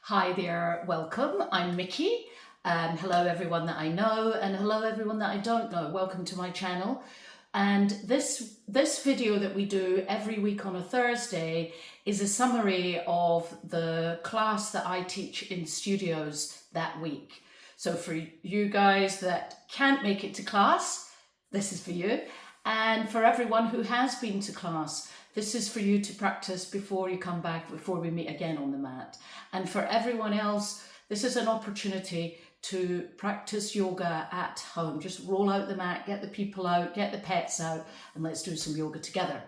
Hi there, welcome. I'm Mickey. Hello everyone that I know and hello everyone that I don't know. Welcome to my channel. And this video that we do every week on a Thursday is a summary of the class that I teach in studios that week. So for you guys that can't make it to class, this is for you. And for everyone who has been to class, this is for you to practice before you come back, before we meet again on the mat. And for everyone else, this is an opportunity to practice yoga at home. Just roll out the mat, get the people out, get the pets out, and let's do some yoga together.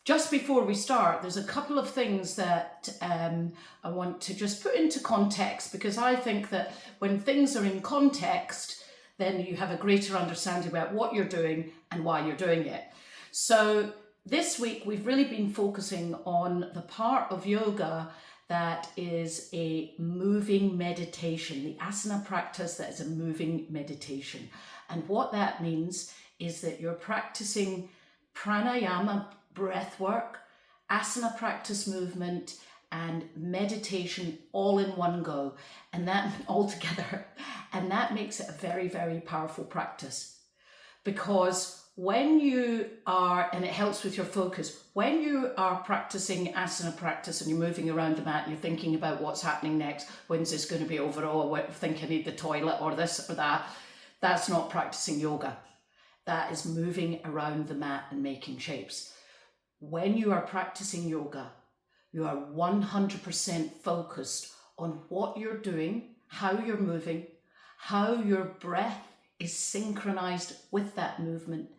Just before we start, there's a couple of things that I want to just put into context, because I think that when things are in context, then you have a greater understanding about what you're doing and why you're doing it. So this week, we've really been focusing on the part of yoga that is a moving meditation, the asana practice that is a moving meditation. And what that means is that you're practicing pranayama, breath work, asana practice movement, and meditation all in one go, and that all together. And that makes it a very, very powerful practice, because when you are, and it helps with your focus, when you are practicing asana practice and you're moving around the mat and you're thinking about what's happening next, when's this going to be over, oh, I think I need the toilet or this or that, that's not practicing yoga. That is moving around the mat and making shapes. When you are practicing yoga, you are 100% focused on what you're doing, how you're moving, how your breath is synchronized with that movement.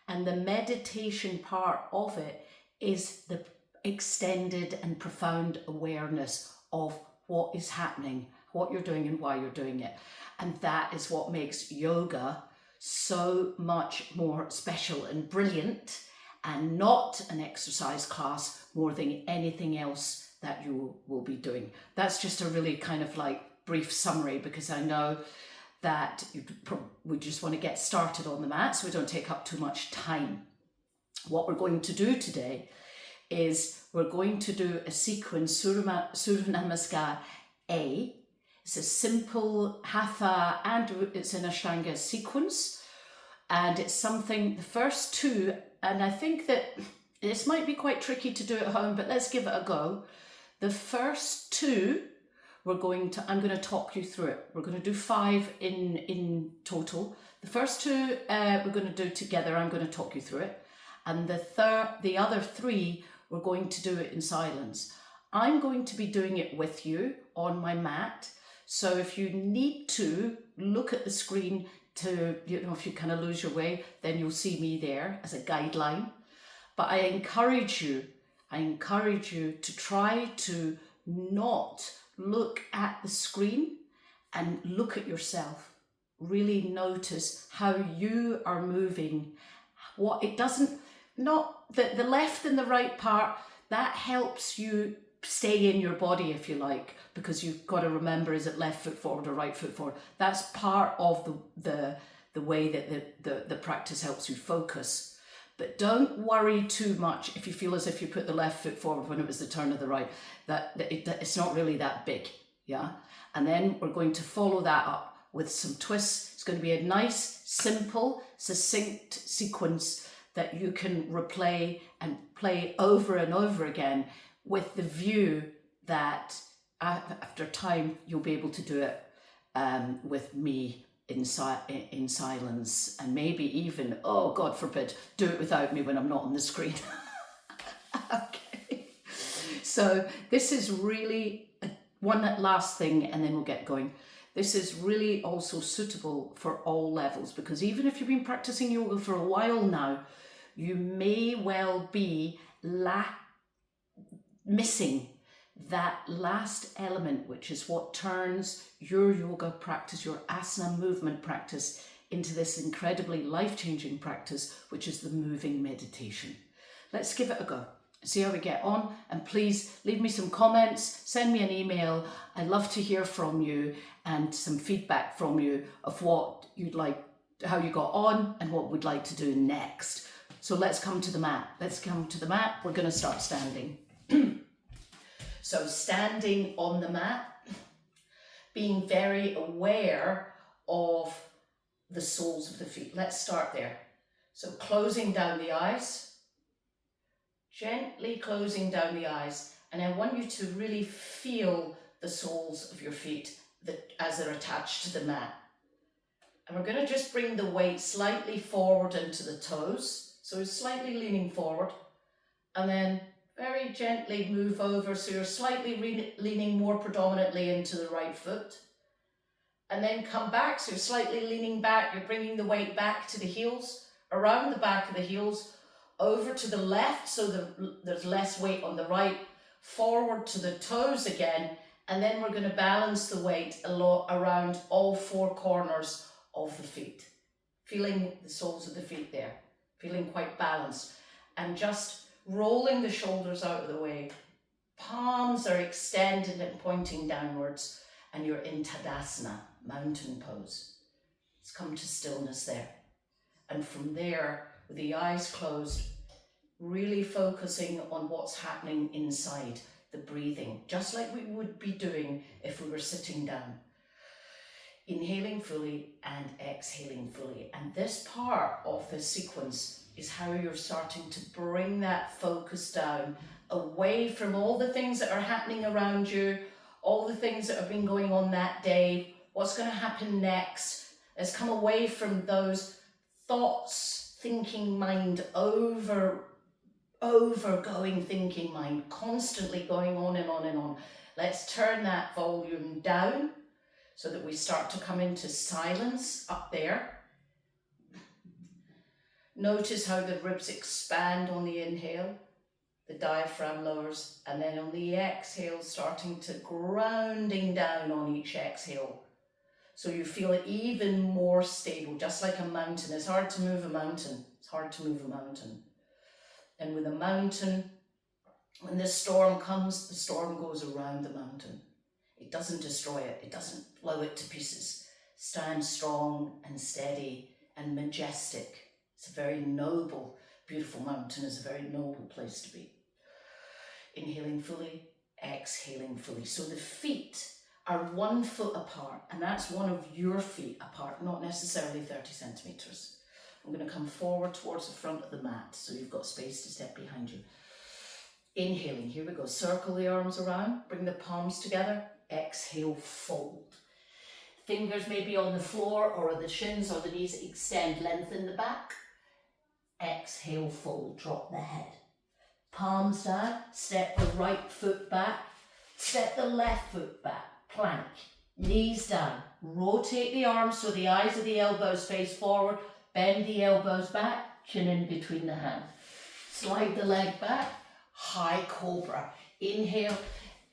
And the meditation part of it is the extended and profound awareness of what is happening, what you're doing and why you're doing it. And that is what makes yoga so much more special and brilliant, and not an exercise class more than anything else that you will be doing. That's just a really kind of like brief summary, because I know that we just want to get started on the mat so we don't take up too much time. What we're going to do today is we're going to do a sequence, Surya Namaskar A. It's a simple hatha and it's an Ashtanga sequence, and it's something, the first two, and I think that this might be quite tricky to do at home, but let's give it a go. The first two, I'm going to talk you through it. We're going to do 5 in total. The first two we're going to do together. I'm going to talk you through it. And the other 3, we're going to do it in silence. I'm going to be doing it with you on my mat. So if you need to look at the screen to, if you kind of lose your way, then you'll see me there as a guideline. But I encourage you to try to not look at the screen and look at yourself. Really notice how you are moving. What it doesn't, not the left and the right part, that helps you stay in your body, if you like, because you've got to remember, is it left foot forward or right foot forward? That's part of the way that the practice helps you focus. But don't worry too much if you feel as if you put the left foot forward when it was the turn of the right. It's not really that big, yeah? And then we're going to follow that up with some twists. It's going to be a nice, simple, succinct sequence that you can replay and play over and over again, with the view that after time you'll be able to do it with me in silence, and maybe even, oh God forbid, do it without me when I'm not on the screen. Okay, so this is really one last thing and then we'll get going. This is really also suitable for all levels, because even if you've been practicing yoga for a while now, you may well be missing that last element, which is what turns your yoga practice, your asana movement practice, into this incredibly life-changing practice, which is the moving meditation. Let's give it a go, see how we get on, and please leave me some comments, send me an email. I'd love to hear from you and some feedback from you of what you'd like, how you got on and what we'd like to do next. So let's come to the mat. We're going to start standing. So standing on the mat, being very aware of the soles of the feet. Let's start there. So closing down the eyes, gently closing down the eyes, and I want you to really feel the soles of your feet as they're attached to the mat. And we're going to just bring the weight slightly forward into the toes, so it's slightly leaning forward, and then very gently move over, so you're slightly leaning more predominantly into the right foot. And then come back, so you're slightly leaning back, you're bringing the weight back to the heels, around the back of the heels, over to the left, so there's less weight on the right, forward to the toes again, and then we're going to balance the weight around all four corners of the feet. Feeling the soles of the feet there, feeling quite balanced, and just rolling the shoulders out of the way. Palms are extended and pointing downwards, and you're in Tadasana, mountain pose. Let's come to stillness there. And from there, with the eyes closed, really focusing on what's happening inside, the breathing, just like we would be doing if we were sitting down. Inhaling fully and exhaling fully. And this part of the sequence is how you're starting to bring that focus down, away from all the things that are happening around you, all the things that have been going on that day, what's going to happen next. Let's come away from those thoughts, thinking mind, overgoing thinking mind, constantly going on and on and on. Let's turn that volume down so that we start to come into silence up there. Notice how the ribs expand on the inhale, the diaphragm lowers, and then on the exhale, starting to grounding down on each exhale. So you feel it even more stable, just like a mountain. It's hard to move a mountain. It's hard to move a mountain. And with a mountain, when the storm comes, the storm goes around the mountain. It doesn't destroy it. It doesn't blow it to pieces. Stand strong and steady and majestic. It's a very noble, beautiful mountain. It's a very noble place to be. Inhaling fully, exhaling fully. So the feet are 1 foot apart, and that's one of your feet apart, not necessarily 30 centimeters. I'm going to come forward towards the front of the mat, so you've got space to step behind you. Inhaling, here we go. Circle the arms around, bring the palms together, exhale, fold. Fingers may be on the floor or the shins or the knees, extend, lengthen the back. Exhale, fold, drop the head. Palms down, step the right foot back, step the left foot back, plank, knees down, rotate the arms so the eyes of the elbows face forward, bend the elbows back, chin in between the hands. Slide the leg back, high cobra. Inhale,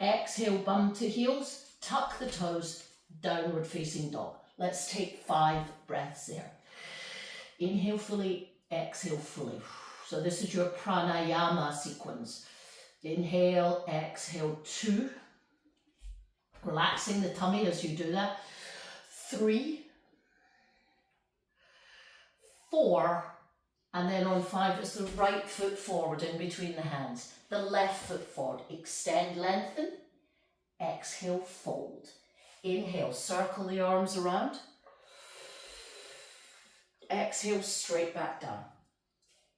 exhale, bum to heels, tuck the toes, downward facing dog. Let's take 5 breaths there. Inhale fully, exhale fully. So this is your pranayama sequence. Inhale, exhale, 2. Relaxing the tummy as you do that. 3, 4, and then on 5, it's the right foot forward in between the hands. The left foot forward. Extend, lengthen. Exhale, fold. Inhale, circle the arms around. Exhale, straight back down.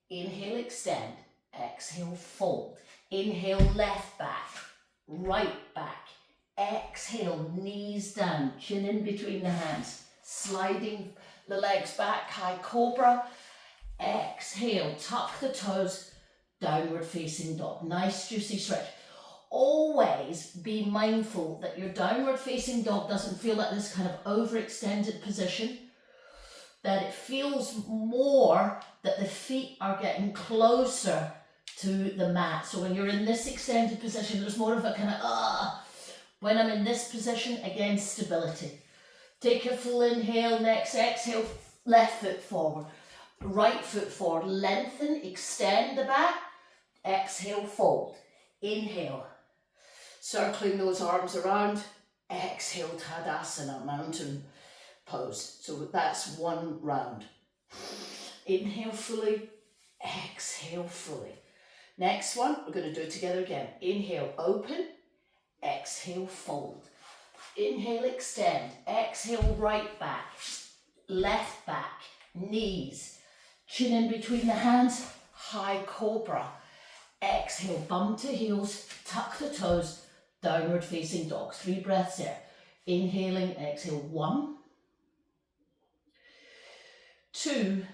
Inhale, extend. Exhale, fold. Inhale, left back, right back. Exhale, knees down, chin in between the hands. Sliding the legs back, high cobra. Exhale, tuck the toes, downward facing dog. Nice juicy stretch. Always be mindful that your downward facing dog doesn't feel like this kind of overextended position, that it feels more that the feet are getting closer to the mat. So when you're in this extended position, there's more of a kind of When I'm in this position, again, stability. Take a full inhale, next exhale, left foot forward, right foot forward, lengthen, extend the back, exhale, fold. Inhale, circling those arms around, exhale, Tadasana, mountain pose. So that's 1 round. Inhale fully, exhale fully. Next one, we're going to do it together again. Inhale, open, exhale, fold. Inhale, extend. Exhale, right back, left back, knees. Chin in between the hands, high cobra. Exhale, bum to heels, tuck the toes, downward facing dog. 3 breaths here. Inhaling, exhale, 1, 2,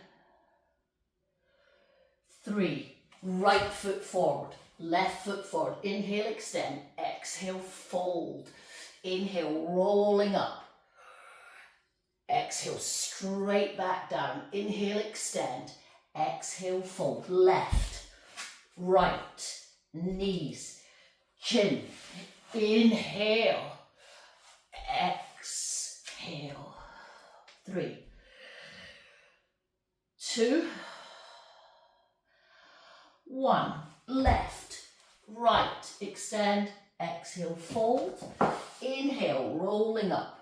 3. Right foot forward, left foot forward. Inhale, extend. Exhale, fold. Inhale, rolling up. Exhale, straight back down. Inhale, extend. Exhale, fold. Left, right, knees, chin. Inhale, exhale. 3, 2, 1. Left, right, extend. Exhale, fold. Inhale, rolling up.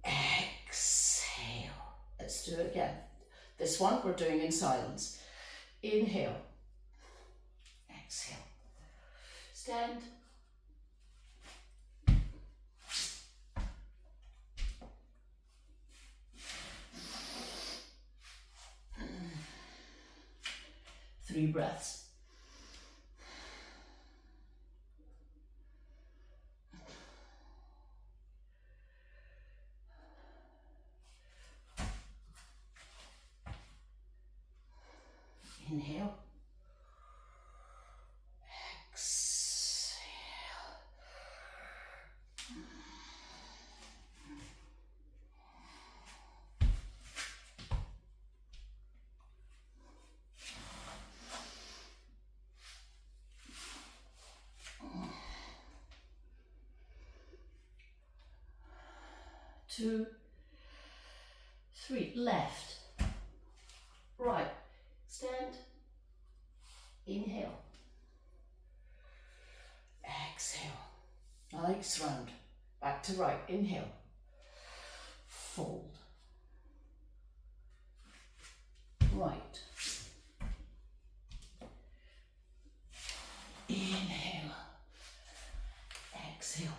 Exhale. Let's do it again. This one we're doing in silence. Inhale. Exhale. Stand. Three breaths. Inhale. Exhale. 2, 3. Left, right, stand. Inhale. Exhale. Nice round. Back to right. Inhale. Fold. Right. Inhale. Exhale.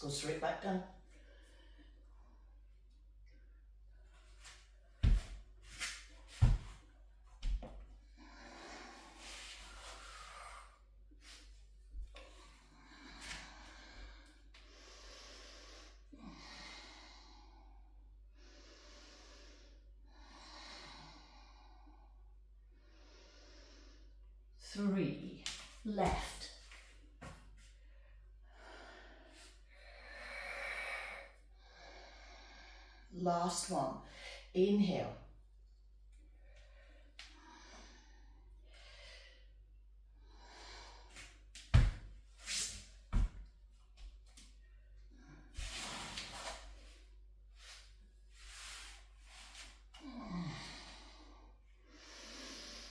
Let's go straight back down. Three. Left. Last one. Inhale.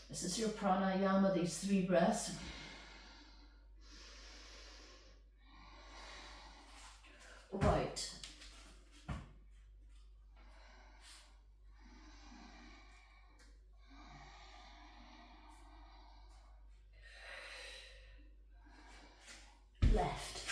This is your pranayama, these 3 breaths. Right. Left.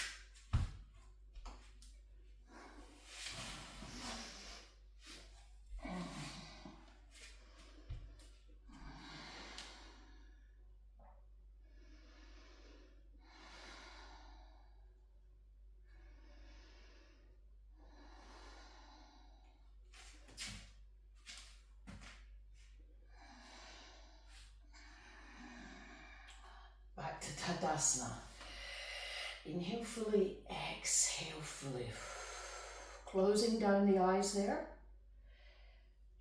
Back to Tadasana. Inhale fully, exhale fully. Closing down the eyes there.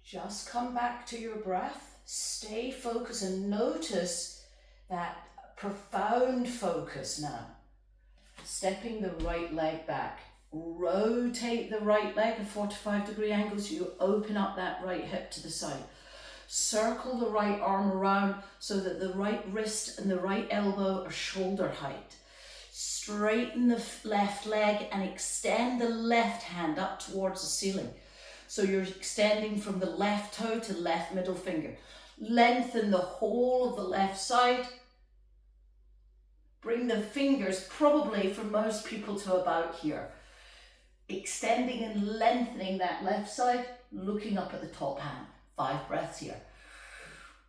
Just come back to your breath. Stay focused and notice that profound focus now. Stepping the right leg back. Rotate the right leg at 45-degree angle so you open up that right hip to the side. Circle the right arm around so that the right wrist and the right elbow are shoulder height. straighten the left leg and extend the left hand up towards the ceiling. So you're extending from the left toe to left middle finger. Lengthen the whole of the left side. Bring the fingers, probably for most people, to about here. Extending and lengthening that left side, looking up at the top hand. 5 breaths here.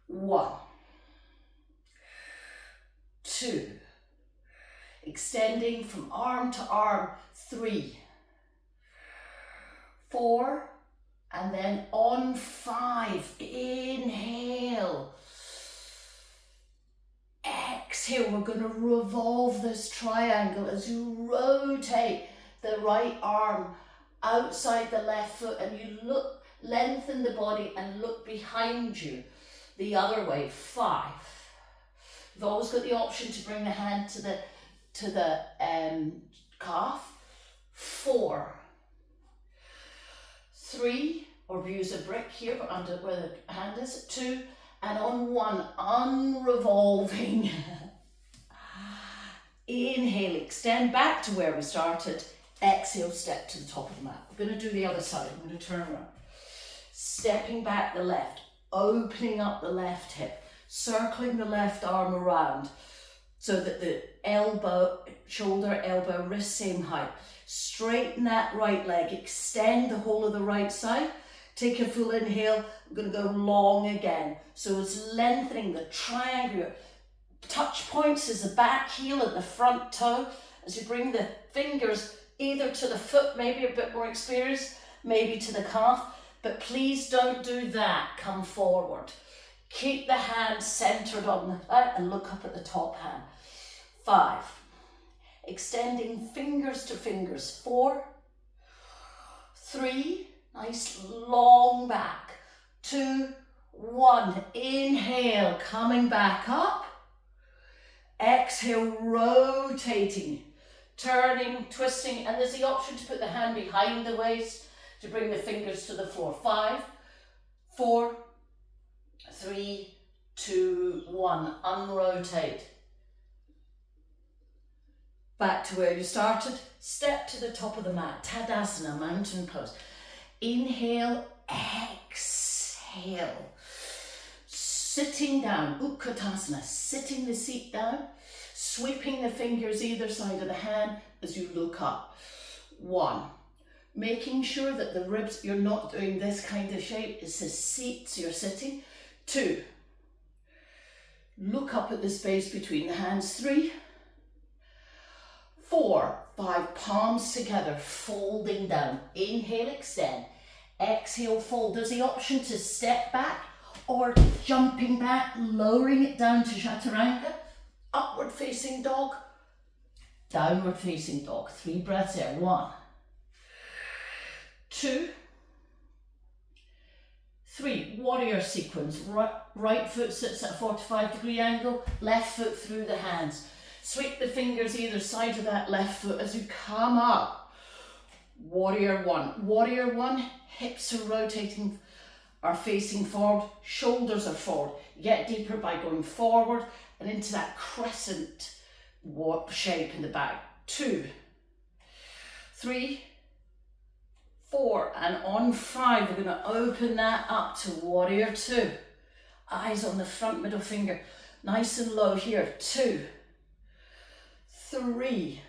1, 2, extending from arm to arm. 3, 4, and then on 5, inhale. Exhale, we're going to revolve this triangle as you rotate the right arm outside the left foot and you look, lengthen the body and look behind you the other way. 5. You've always got the option to bring the hand to the calf. 4, 3, or use a brick here but under where the hand is. 2, and on 1, unrevolving. Inhale, extend back to where we started. Exhale, step to the top of the mat. We're going to do the other side. I'm going to turn around. Stepping back the left, opening up the left hip, circling the left arm around so that the elbow, shoulder, elbow, wrist same height. Straighten that right leg, extend the whole of the right side. Take a full inhale. We're going to go long again. So it's lengthening the triangular. Touch points is the back heel and the front toe. As you bring the fingers either to the foot, maybe a bit more experience, maybe to the calf. But please don't do that. Come forward. Keep the hand centered on the back and look up at the top hand. 5. Extending fingers to fingers. 4, 3, nice long back. 2, 1, inhale, coming back up. Exhale, rotating, turning, twisting, and there's the option to put the hand behind the waist to bring the fingers to the floor. 5, 4, 3, 2, 1, unrotate. Back to where you started, step to the top of the mat, Tadasana, mountain pose. Inhale, exhale. Sitting down, Utkatasana, sitting the seat down, sweeping the fingers either side of the hand as you look up. 1, making sure that the ribs, you're not doing this kind of shape, it's the seats you're sitting. 2, look up at the space between the hands. 3, 4, 5, palms together, folding down. Inhale, extend. Exhale, fold. There's the option to step back or jumping back, lowering it down to chaturanga. Upward facing dog, downward facing dog. 3 breaths there. 1, 2, 3. Warrior sequence. Right foot sits at a 45-degree angle, left foot through the hands. Sweep the fingers either side of that left foot as you come up. Warrior 1. Warrior 1, hips are rotating, are facing forward, shoulders are forward. Get deeper by going forward and into that crescent warp shape in the back. 2, 3, 4, and on 5, we're going to open that up to Warrior 2. Eyes on the front middle finger, nice and low here. 2, 3,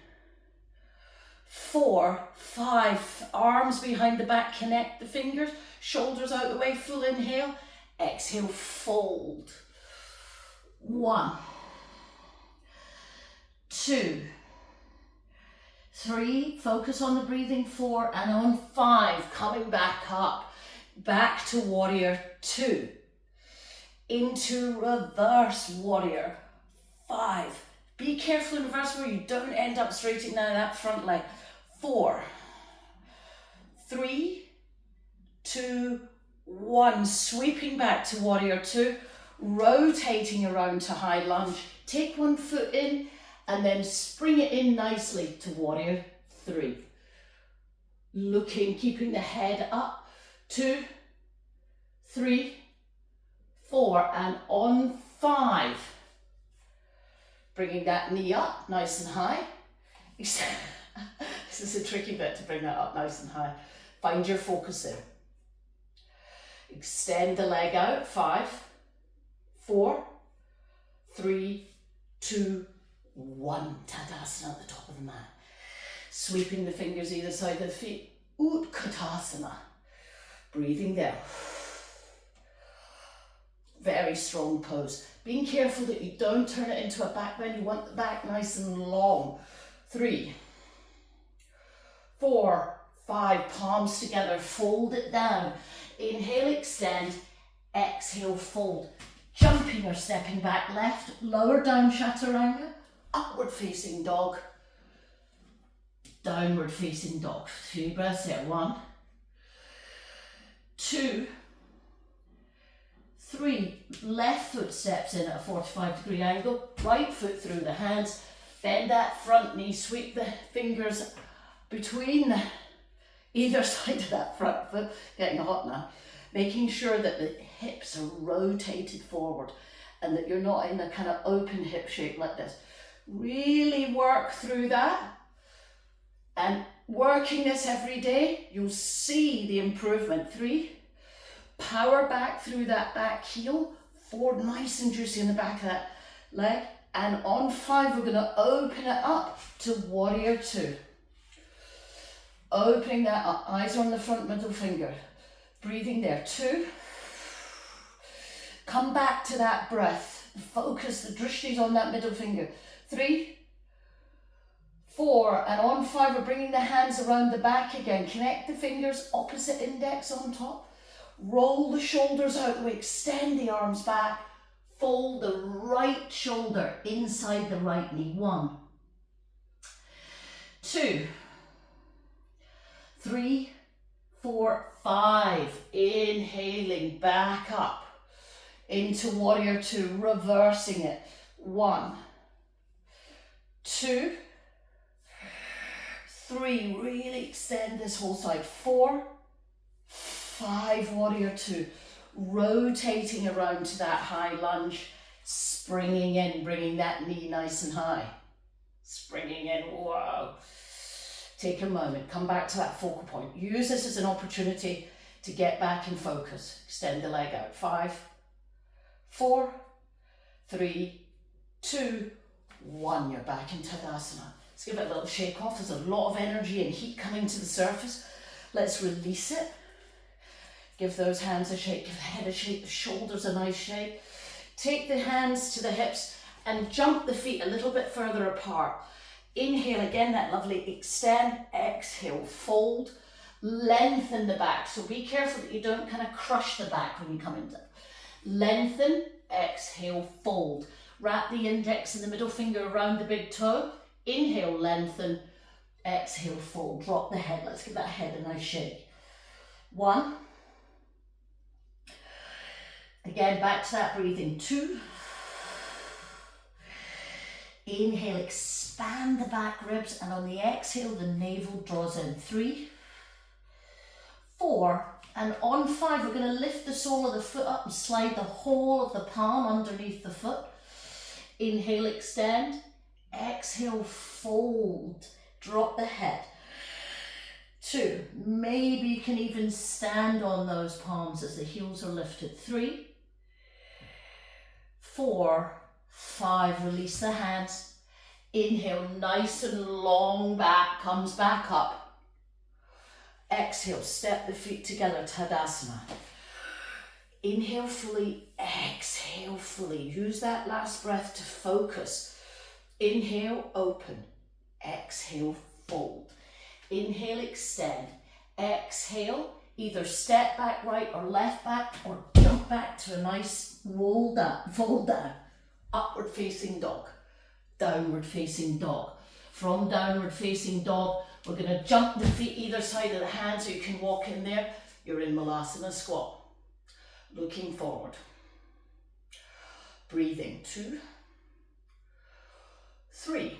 4, 5, arms behind the back, connect the fingers, shoulders out the way, full inhale, exhale, fold. 1, 2, 3, focus on the breathing. 4, and on 5, coming back up, back to Warrior 2, into reverse Warrior 5. Be careful in reverse where you don't end up straightening down that front leg. 4, 3, 2, 1, sweeping back to Warrior 2, rotating around to high lunge. Take one foot in and then spring it in nicely to Warrior 3. Looking, keeping the head up. 2, 3, 4, and on 5, bringing that knee up nice and high. This is a tricky bit to bring that up nice and high. Find your focus there. Extend the leg out. 5, 4, 3, 2, 1. Tadasana at the top of the mat. Sweeping the fingers either side of the feet. Utkatasana. Breathing there. Very strong pose. Being careful that you don't turn it into a back bend. You want the back nice and long. 3, 4, 5. Palms together. Fold it down. Inhale, extend. Exhale, fold. Jumping or stepping back left. Lower down chaturanga. Upward facing dog. Downward facing dog. 2 breaths there. 1, 2, 3. Left foot steps in at a 45-degree angle. Right foot through the hands. Bend that front knee. Sweep the fingers between either side of that front foot. Getting hot now. Making sure that the hips are rotated forward and that you're not in a kind of open hip shape like this. Really work through that. And working this every day, you'll see the improvement. 3. Power back through that back heel. Forward nice and juicy in the back of that leg. And on 5, we're going to open it up to warrior 2. Opening that up. Eyes on the front middle finger. Breathing there. 2. Come back to that breath. Focus the drishtis on that middle finger. 3, 4, and on 5, we're bringing the hands around the back again. Connect the fingers, opposite index on top. Roll the shoulders out the way, extend the arms back. Fold the right shoulder inside the right knee. 1, 2, 3, 4, 5. Inhaling back up into warrior 2, reversing it. 1, 2, 3. Really extend this whole side. 4, 5. Warrior 2. Rotating around to that high lunge. Springing in, bringing that knee nice and high. Springing in. Wow. Take a moment. Come back to that focal point. Use this as an opportunity to get back in focus. Extend the leg out. 5, 4, 3, 2, 1. You're back in Tadasana. Let's give it a little shake off. There's a lot of energy and heat coming to the surface. Let's release it. Give those hands a shake, give the head a shake, the shoulders a nice shake. Take the hands to the hips and jump the feet a little bit further apart. Inhale again, that lovely extend. Exhale, fold. Lengthen the back. So be careful that you don't kind of crush the back when you come into it. Lengthen, exhale, fold. Wrap the index and the middle finger around the big toe. Inhale, lengthen. Exhale, fold. Drop the head. Let's give that head a nice shake. 1. Again, back to that breathing. 2. Inhale, expand the back ribs, and on the exhale, the navel draws in. 3, 4, and on 5, we're going to lift the sole of the foot up and slide the whole of the palm underneath the foot. Inhale, extend. Exhale, fold. Drop the head. 2, maybe you can even stand on those palms as the heels are lifted. 3, 4, 5, release the hands. Inhale, nice and long back, comes back up. Exhale, step the feet together, Tadasana. Inhale fully, exhale fully. Use that last breath to focus. Inhale, open. Exhale, fold. Inhale, extend. Exhale, either step back right or left back, or jump back to a nice roll down, fold down. Upward facing dog, downward facing dog. From downward facing dog, we're going to jump the feet either side of the hand so you can walk in there. You're in Malasana squat. Looking forward. Breathing. 2, 3,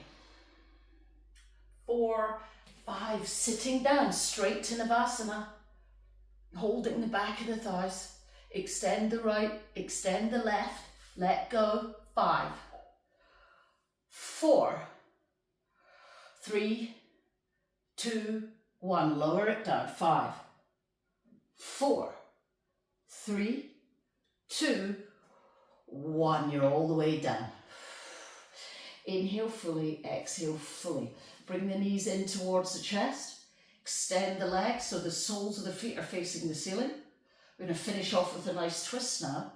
4, 5. Sitting down straight to Navasana. Holding the back of the thighs. Extend the right, extend the left. Let go. 5, 4, 3, 2, 1. Lower it down. 5, 4, 3, 2, 1. You're all the way down. Inhale fully, exhale fully. Bring the knees in towards the chest. Extend the legs so the soles of the feet are facing the ceiling. We're going to finish off with a nice twist now.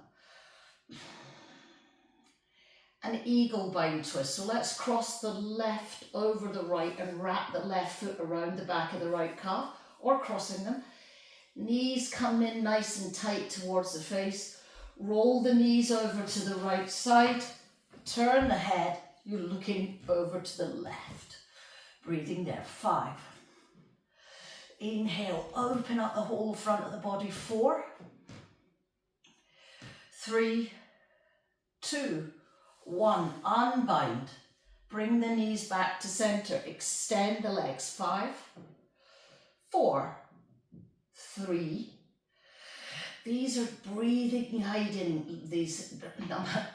An eagle bind twist. So let's cross the left over the right and wrap the left foot around the back of the right calf, or crossing them. Knees come in nice and tight towards the face. Roll the knees over to the right side. Turn the head. You're looking over to the left. Breathing there. 5. Inhale, open up the whole front of the body. 4, 3, 2, 1. Unbind. Bring the knees back to center. Extend the legs. 5, 4, 3. These are breathing, hiding these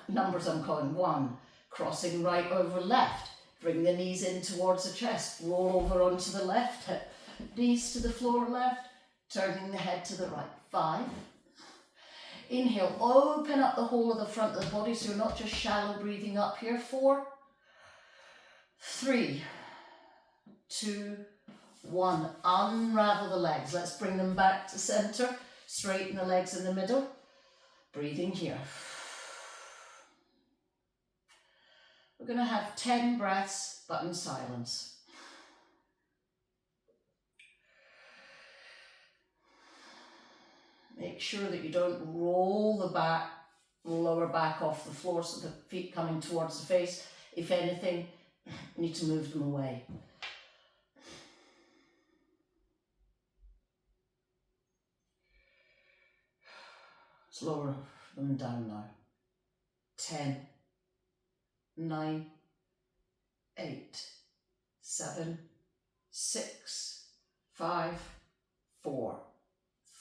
numbers I'm calling. 1. Crossing right over left. Bring the knees in towards the chest. Roll over onto the left hip. Knees to the floor left. Turning the head to the right. 5. Inhale, open up the whole of the front of the body so you're not just shallow breathing up here. 4, 3, 2, 1. Unravel the legs. Let's bring them back to center. Straighten the legs in the middle. Breathing here. We're going to have 10 breaths, but in silence. Make sure that you don't roll the lower back off the floor so the feet coming towards the face. If anything, you need to move them away. Let's lower them down now. 10, 9, 8, 7, 6, 5, 4,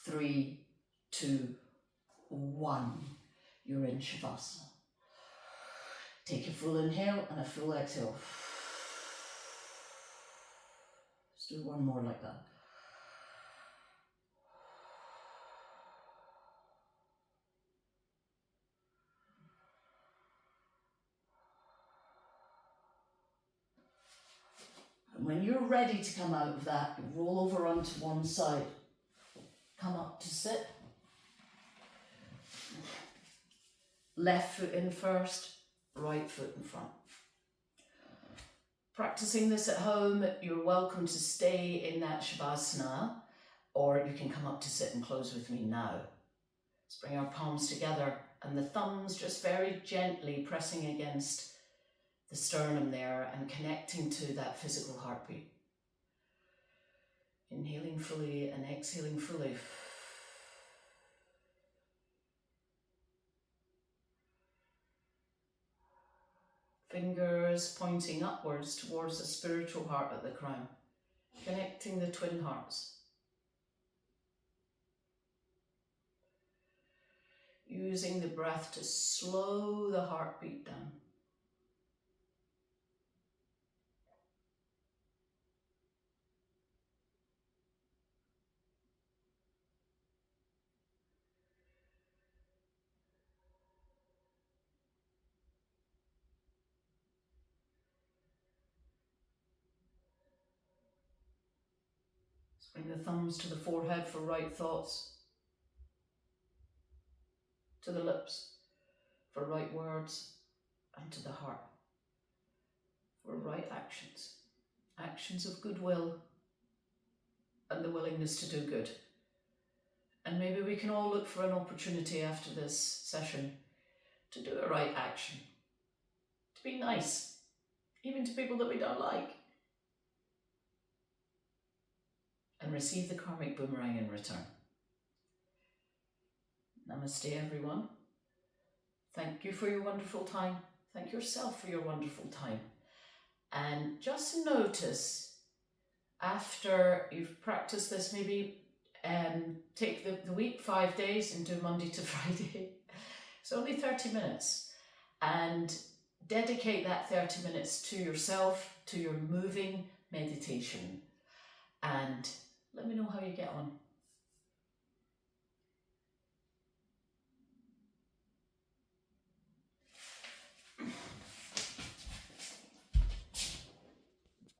3, 2, 1. You're in Shavasana. Take a full inhale and a full exhale. Let's do one more like that. And when you're ready to come out of that, you roll over onto one side. Come up to sit. Left foot in first, right foot in front. Practicing this at home, you're welcome to stay in that Shavasana, or you can come up to sit and close with me now. Let's bring our palms together and the thumbs just very gently pressing against the sternum there and connecting to that physical heartbeat. Inhaling fully and exhaling fully. Fingers pointing upwards towards the spiritual heart at the crown, connecting the twin hearts. Using the breath to slow the heartbeat down. Bring the thumbs to the forehead for right thoughts, to the lips for right words, and to the heart for right actions. Actions of goodwill and the willingness to do good. And maybe we can all look for an opportunity after this session to do a right action, to be nice, even to people that we don't like, and receive the karmic boomerang in return. Namaste, everyone. Thank you for your wonderful time. Thank yourself for your wonderful time. And just notice, after you've practiced this, maybe take the week 5 days and do Monday to Friday. It's only 30 minutes. And dedicate that 30 minutes to yourself, to your moving meditation, and let me know how you get on.